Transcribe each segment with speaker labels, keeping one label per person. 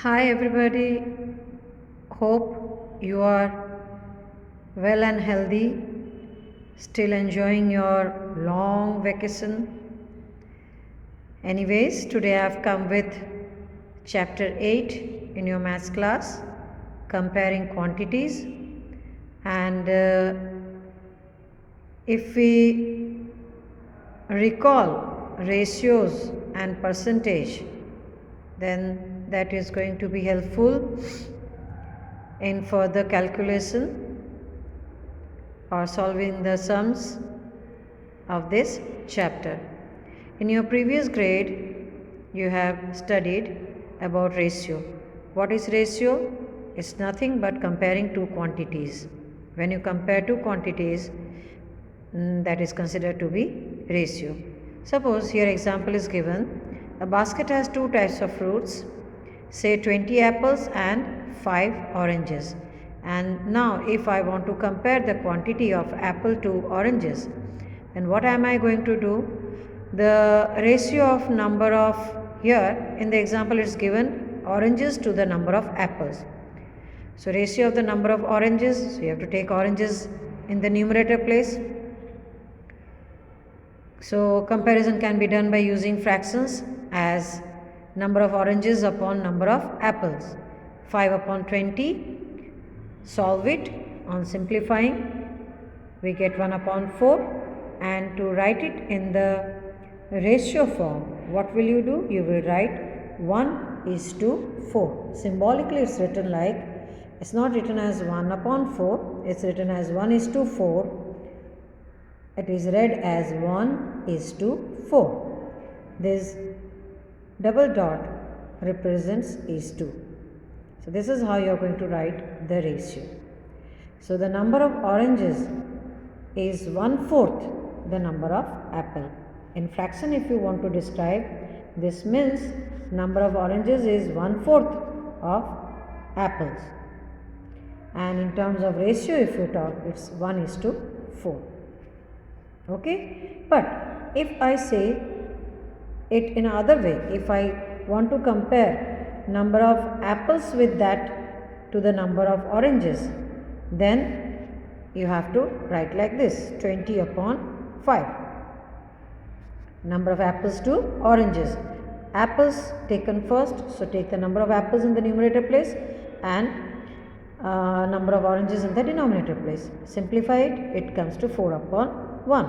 Speaker 1: Hi everybody, hope you are well and healthy, still enjoying your long vacation. Anyways, today I have come with chapter 8 in your maths class, comparing quantities. And if we recall ratios and percentage, then that is going to be helpful in further calculation or solving the sums of this chapter. In your previous grade, you have studied about ratio. What is ratio? It's nothing but comparing two quantities. When you compare two quantities, that is considered to be ratio. Suppose here example is given. A basket has two types of fruits, say 20 apples and 5 oranges. And now if I want to compare the quantity of apple to oranges, then what am I going to do? The ratio of number of, here in the example it's given oranges to the number of apples. So ratio of the number of oranges, so you have to take oranges in the numerator place. So comparison can be done by using fractions as number of oranges upon number of apples. 5 upon 20, solve it on simplifying, we get 1 upon 4, and to write it in the ratio form, what will you do? You will write 1:4. Symbolically it's written like, it's not written as 1 upon 4, it's written as 1:4. It is read as 1:4. This double dot represents is2. So this is how you are going to write the ratio. So the number of oranges is 1/4 the number of apple. In fraction, if you want to describe, this means number of oranges is 1/4 of apples. And in terms of ratio, if you talk, it's 1:4. Okay, but if I say it in another way, if I want to compare number of apples with that to the number of oranges, then you have to write like this, 20 upon 5. Number of apples to oranges. Apples taken first, so take the number of apples in the numerator place and number of oranges in the denominator place. Simplify it, it comes to 4 upon 1.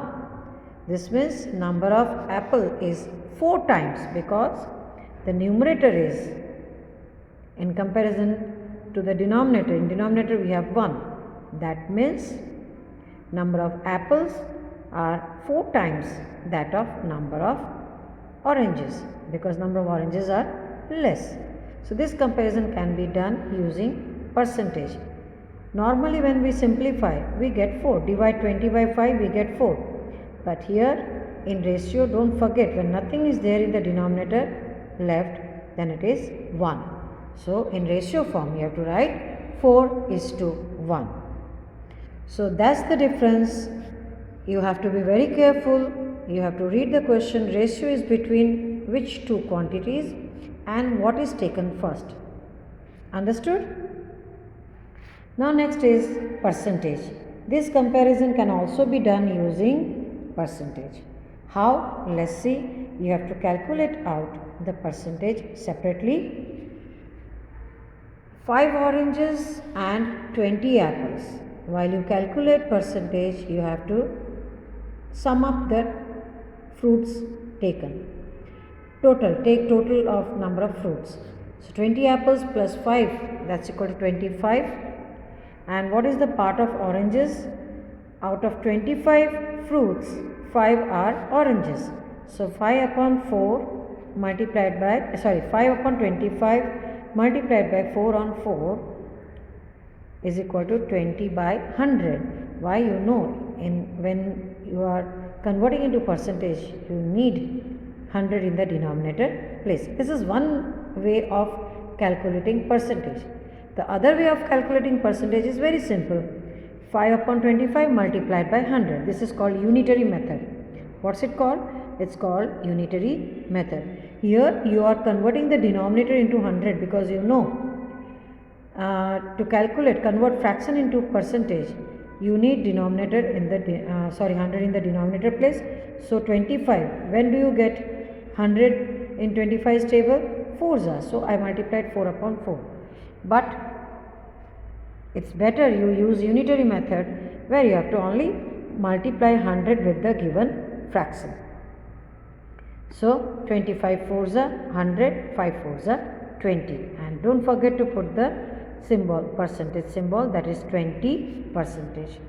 Speaker 1: This means number of apple is 4 times because the numerator is in comparison to the denominator. In denominator we have 1. That means number of apples are 4 times that of number of oranges because number of oranges are less. So this comparison can be done using percentage. Normally when we simplify, we get 4. Divide 20 by 5, we get 4. But here in ratio, don't forget, when nothing is there in the denominator left, then it is 1. So in ratio form, you have to write 4:1. So that's the difference. You have to be very careful. You have to read the question. Ratio is between which two quantities and what is taken first. Understood? Now next is percentage. This comparison can also be done using percentage. How? Let's see. You have to calculate out the percentage separately. 5 oranges and 20 apples. While you calculate percentage, you have to sum up the fruits taken. Total, take total of number of fruits. So 20 apples plus 5, that's equal to 25. And what is the part of oranges? Out of 25 fruits, 5 are oranges. So 5 upon 4 multiplied by, 5 upon 25 multiplied by 4 on 4 is equal to 20 by 100. Why? You know, when you are converting into percentage, you need 100 in the denominator place. This is one way of calculating percentage. The other way of calculating percentage is very simple. 5 upon 25 multiplied by 100. This is called unitary method. What's it called? it's called unitary method. Here you are converting the denominator into 100 because you know to convert fraction into percentage, you need denominator in the 100 in the denominator place. So 25, when do you get 100 in 25's table? 4s are, so I multiplied 4 upon 4. But it's better you use unitary method where you have to only multiply 100 with the given fraction. So 25 4s are 100, 5 4s are 20, and don't forget to put the symbol, percentage symbol, that is 20%.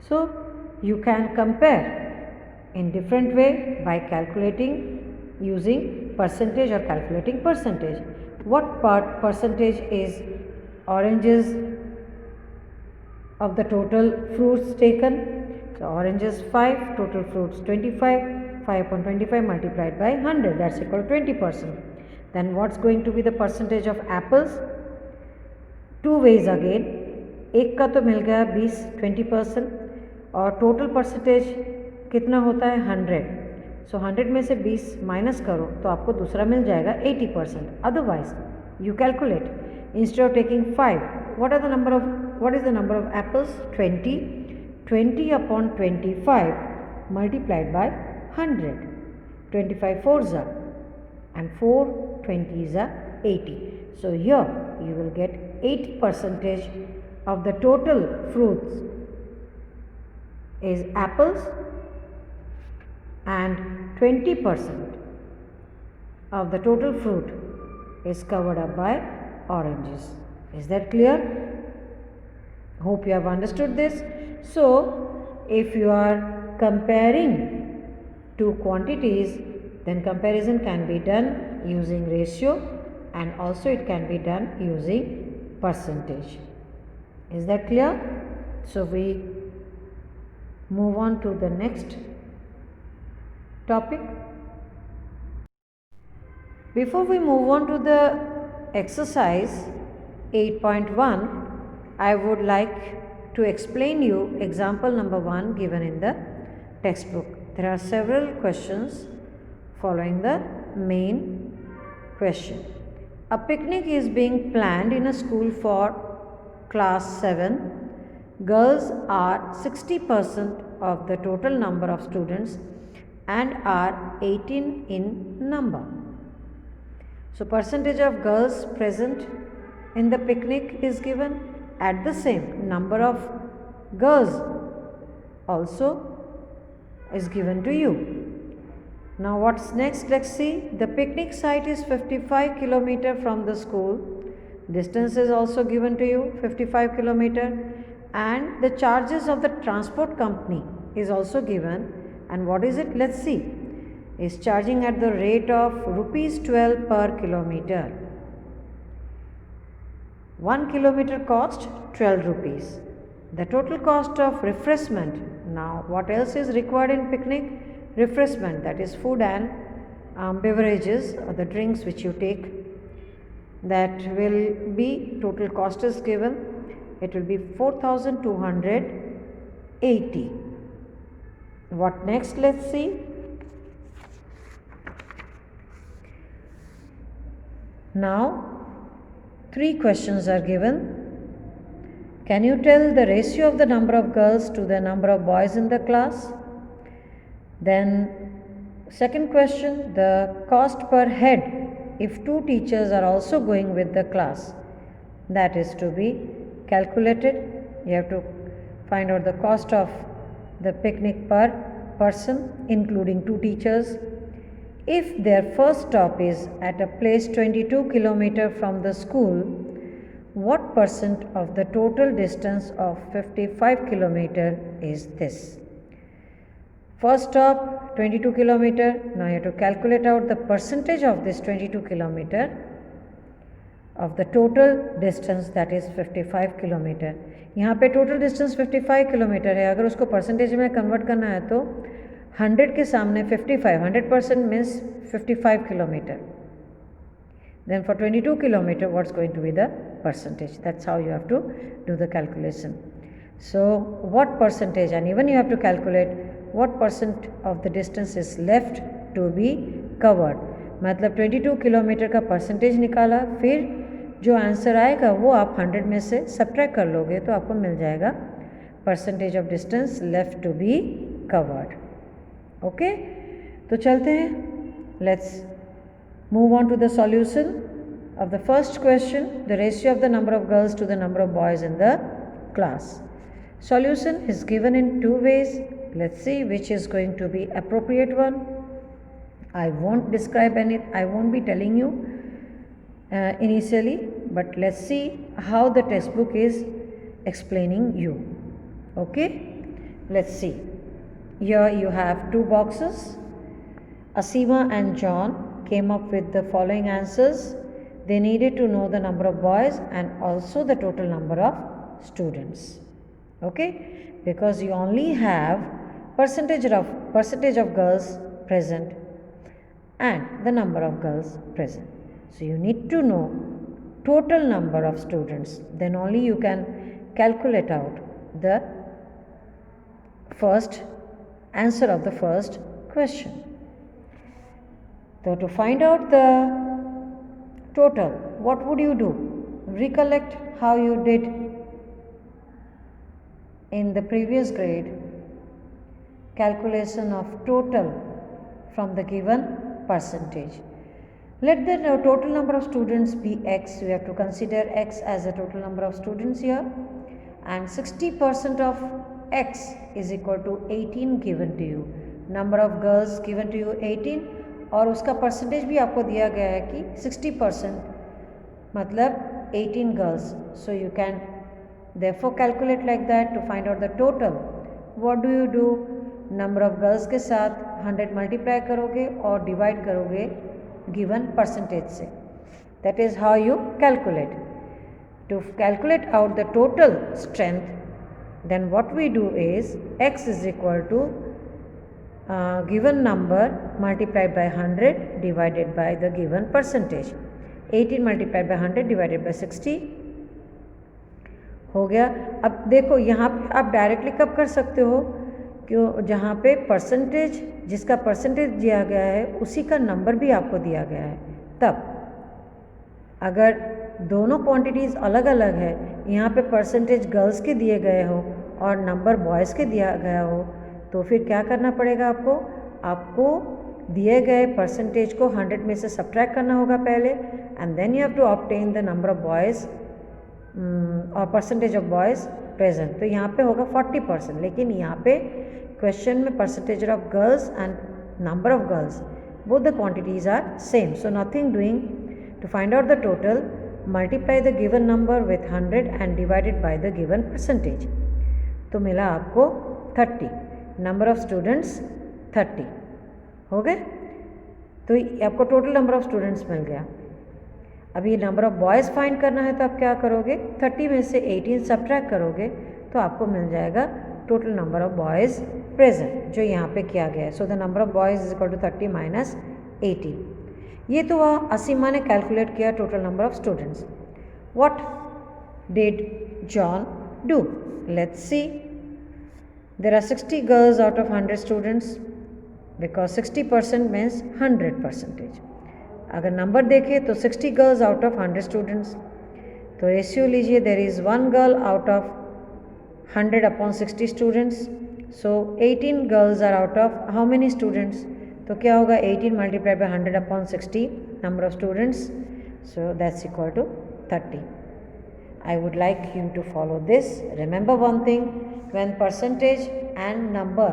Speaker 1: So you can compare in different way by calculating using percentage or calculating percentage. What part percentage is oranges of the total fruits taken? So oranges 5, total fruits 25, 5 upon 25 multiplied by 100, that's equal to 20%. Then what's going to be the percentage of apples? Two ways again, एक का तो मिल गया 20% और total percentage कितना होता है 100. सो 100 में से 20 माइनस करो तो आपको दूसरा मिल जाएगा 80%. Otherwise you calculate instead of taking 5, what is the number of apples? 20 upon 25 multiplied by 100. 25 4s are and 4 20s are 80. So here you will get 80% of the total fruits is apples and 20% of the total fruit is covered up by oranges. Is that clear? Hope you have understood this. So if you are comparing two quantities, then comparison can be done using ratio and also it can be done using percentage. Is that clear? So we move on to the next topic. Before we move on to the exercise 8.1, I would like to explain you example number 1 given in the textbook. There are several questions following the main question. A picnic is being planned in a school for class 7. Girls are 60% of the total number of students and are 18 in number. So percentage of girls present in the picnic is given. At the same, number of girls also is given to you. Now what's next? Let's see. The picnic site is 55 km from the school. Distance is also given to you, 55 km, and the charges of the transport company is also given. And what is it? Let's see. Is charging at the rate of rupees 12 per kilometer. 1 kilometer cost 12 rupees. The total cost of refreshment. Now what else is required in picnic? Refreshment, that is food and beverages or the drinks which you take, that will be, total cost is given, it will be 4,280. What next? Let's see. Now 3 questions are given. Can you tell the ratio of the number of girls to the number of boys in the class? Then second question, the cost per head if 2 teachers are also going with the class, that is to be calculated. You have to find out the cost of the picnic per person including 2 teachers. If their first stop is at a place 22 km from the school, what percent of the total distance of 55 km is this? First stop 22 km. Now you have to calculate out the percentage of this 22 km of the total distance, that is 55 km. यहाँ पे total distance 55 km है. अगर उसको percentage में convert करना है तो 100 के सामने 55, 100% means 55 km. Then for 22 km, what's going to be the percentage? That's how you have to do the calculation. So what percentage, and even you have to calculate what percent of the distance is left to be covered, मतलब 22 kilometre का percentage निकाला, फिर जो answer आएगा वो आप 100 में से सब्ट्रैक्ट कर लोगे तो आपको मिल जाएगा percentage of distance left to be covered. Okay, तो चलते हैं, let's move on to the solution of the first question, the ratio of the number of girls to the number of boys in the class. Solution is given in two ways. Let's see which is going to be appropriate one. I won't describe any, I won't be telling you initially, but let's see how the textbook is explaining you. Okay, let's see. Here you have two boxes. Asima and John came up with the following answers. They needed to know the number of boys and also the total number of students. Okay, because you only have percentage of girls present and the number of girls present. So you need to know total number of students, then only you can calculate out the first answer of the first question. So to find out the total, what would you do? Recollect how you did in the previous grade, calculation of total from the given percentage. Let the total number of students be x. We have to consider x as the total number of students here, and 60% of x is equal to 18 given to you. Number of girls given to you 18 और उसका percentage भी आपको दिया गया है कि 60%, मतलब 18 girls. So you can therefore calculate like that to find out the total. What do you do? Number of girls के साथ 100 मल्टीप्लाई करोगे और डिवाइड करोगे गिवन परसेंटेज से. That is how you calculate. To calculate out the total strength, then what we do is x is equal to given number multiplied by 100 divided by the given percentage. 18 multiplied by 100 divided by 60 हो गया. अब देखो यहाँ पे आप directly कब कर सकते हो, क्यों, जहाँ पे परसेंटेज, जिसका परसेंटेज दिया गया है उसी का नंबर भी आपको दिया गया है. तब अगर दोनों क्वांटिटीज़ अलग अलग है, यहाँ पे परसेंटेज गर्ल्स के दिए गए हो और नंबर बॉयज़ के दिया गया हो, तो फिर क्या करना पड़ेगा आपको? आपको दिए गए परसेंटेज को 100 में से सब्ट्रैक्ट करना होगा पहले, and then you have to obtain the number of boys और परसेंटेज ऑफ बॉयज़ प्रेजेंट. तो यहाँ पे होगा 40%, लेकिन यहाँ पे क्वेश्चन में percentage of girls and number of girls, both the quantities are same. So nothing doing. To find out the total, multiply the given number with 100 and divided by the given percentage. तो मिला आपको 30. Number of students 30 हो गए. तो आपको total number of students मिल गया. अभी number of boys find करना है, तो आप क्या करोगे? 30 में से 18 सब्ट्रैक्ट करोगे तो आपको मिल जाएगा total number of boys present, जो यहाँ पे किया गया है. So the number of boys is equal to 30 minus 18. ये तो वह असीमा ने कैलकुलेट किया total number of students. What did John do? Let's see. There are 60 girls out of 100 students, because 60% means 100%. अगर नंबर देखें तो 60 गर्ल्स आउट ऑफ 100 स्टूडेंट्स, तो ratio लीजिए, there is 1 girl out of 100 upon 60 students. So 18 girls are out of how many students? तो क्या होगा? 18 multiplied by 100 upon 60 number of students. So that's equal to 30. I would like you to follow this. Remember one thing, when percentage and number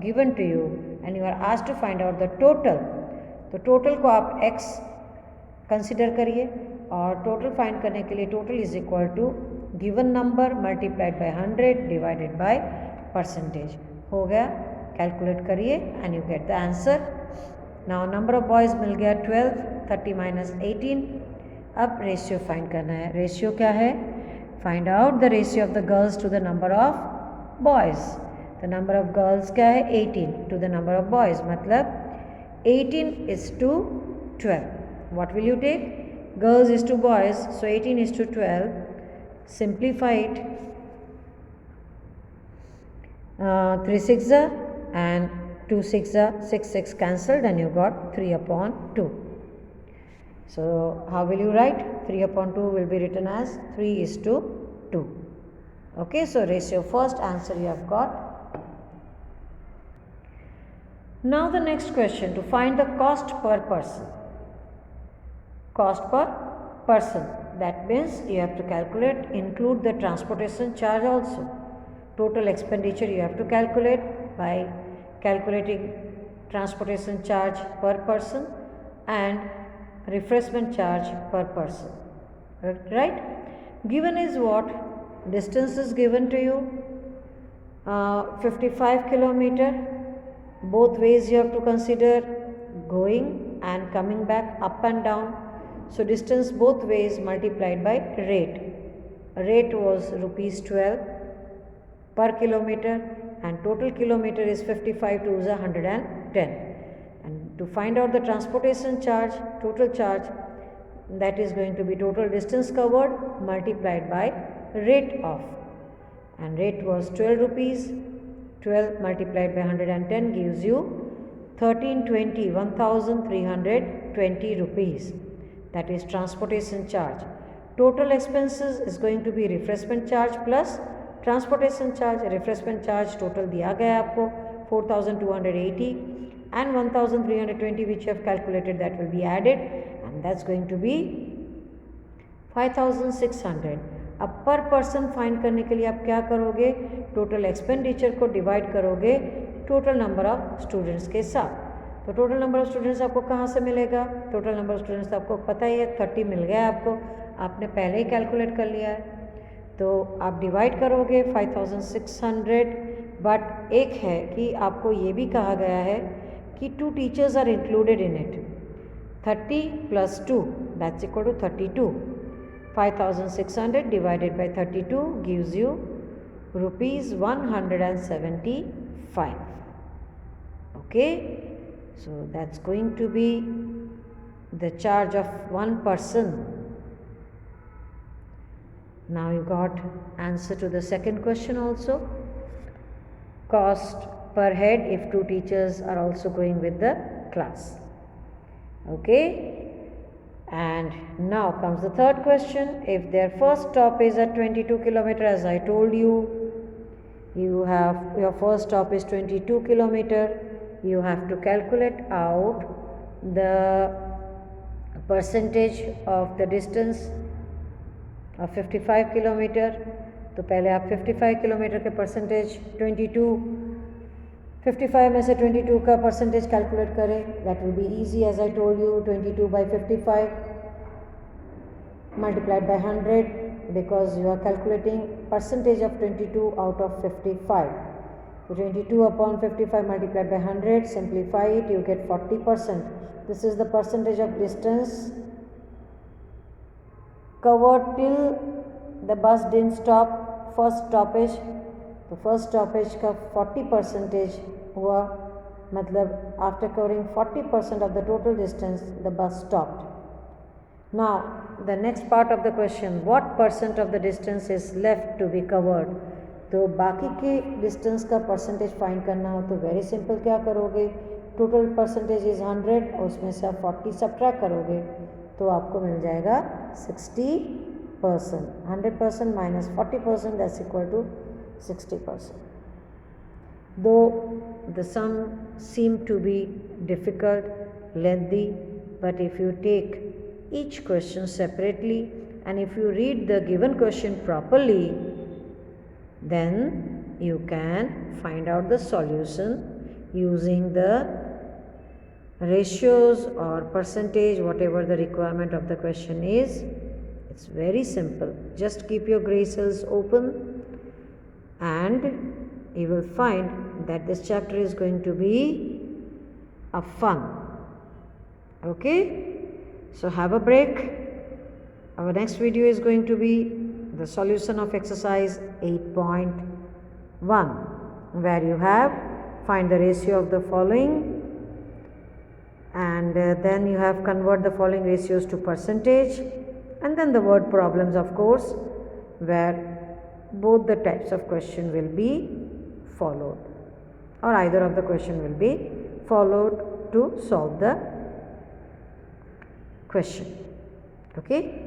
Speaker 1: given to you and you are asked to find out the total, तो total को आप x consider करिए, और total find करने के लिए total is equal to given number multiplied by 100 divided by percentage. हो गया, calculate करिए and you get the answer. Now number of boys मिल गया 12, 30 minus 18. अब रेशियो फाइंड करना है. रेशियो क्या है? Find out the ratio of the girls to the number of boys. The number of girls क्या है? 18 to the number of boys, मतलब 18 is to 12. What will you take? Girls is to boys, so 18 is to 12. Simplify it. 3 6 and 2 6 are 6 cancelled and you got 3 upon 2. So how will you write? 3 upon 2 will be written as 3:2. Okay, so ratio first, answer you have got. Now the next question, to find the cost per person. Cost per person, that means you have to calculate, include the transportation charge also. Total expenditure you have to calculate by calculating transportation charge per person and refreshment charge per person, right? Given is what? Distance is given to you, 55 kilometer. Both ways you have to consider, going and coming back, up and down. So distance both ways multiplied by rate. Rate was rupees 12 per kilometer and total kilometer is 55 to 110. And to find out the transportation charge, total charge, that is going to be total distance covered multiplied by rate of, and rate was 12 rupees. 12 multiplied by 110 gives you 1320 rupees. That is transportation charge. Total expenses is going to be refreshment charge plus transportation charge. Refreshment charge total दिया गया आपको 4280 and 1320 which you have calculated, that will be added and that's going to be 5600. अब पर person find करने के लिए आप क्या करोगे? टोटल एक्सपेंडिचर को डिवाइड करोगे टोटल नंबर ऑफ स्टूडेंट्स के साथ. तो टोटल नंबर ऑफ स्टूडेंट्स आपको कहाँ से मिलेगा? टोटल नंबर ऑफ स्टूडेंट्स तो आपको पता ही है, 30 मिल गया आपको, आपने पहले ही कैलकुलेट कर लिया है. तो आप डिवाइड करोगे 5600. बट एक है कि आपको ये भी कहा गया है कि 2 teachers are included in it. 30 + 2 that's equal to 32. 5600 divided by 32 gives you rupees 175. Okay, so that's going to be the charge of one person. Now you got answer to the second question also. Cost per head if 2 teachers are also going with the class. Okay. And now comes the third question. If their first stop is at 22 kilometer, as I told you, you have your first stop is 22 kilometer. You have to calculate out the percentage of the distance of 55 kilometer. तो पहले आप 55 kilometre के percentage 55 में से 22 का percentage calculate करें. That will be easy as I told you. 22 by 55 multiplied by 100 because you are calculating percentage of 22 out of 55. So 22 upon 55 multiplied by 100, simplify it, you get 40%. This is the percentage of distance covered till the bus didn't stop. First stoppage, तो first stoppage का 40% हुआ, मतलब after covering 40% of the total distance the bus stopped. Now the next part of the question, what percent of the distance is left to be covered. तो बाकी के distance का percentage find करना हो तो वेरी सिंपल, क्या करोगे? Total percentage is 100 और उसमें से आप 40 सब्ट्रैक्ट करोगे तो आपको मिल जाएगा 60%. 100% minus 40%, that's equal to 60%. Though the sum seemed to be difficult, lengthy, but if you take each question separately and if you read the given question properly, then you can find out the solution using the ratios or percentage, whatever the requirement of the question is. It's very simple. Just keep your gray cells open and you will find that this chapter is going to be a fun. Okay, so have a break. Our next video is going to be the solution of exercise 8.1, where you have find the ratio of the following and then you have convert the following ratios to percentage, and then the word problems, of course, where both the types of question will be followed. or either of the question will be followed to solve the question. Okay.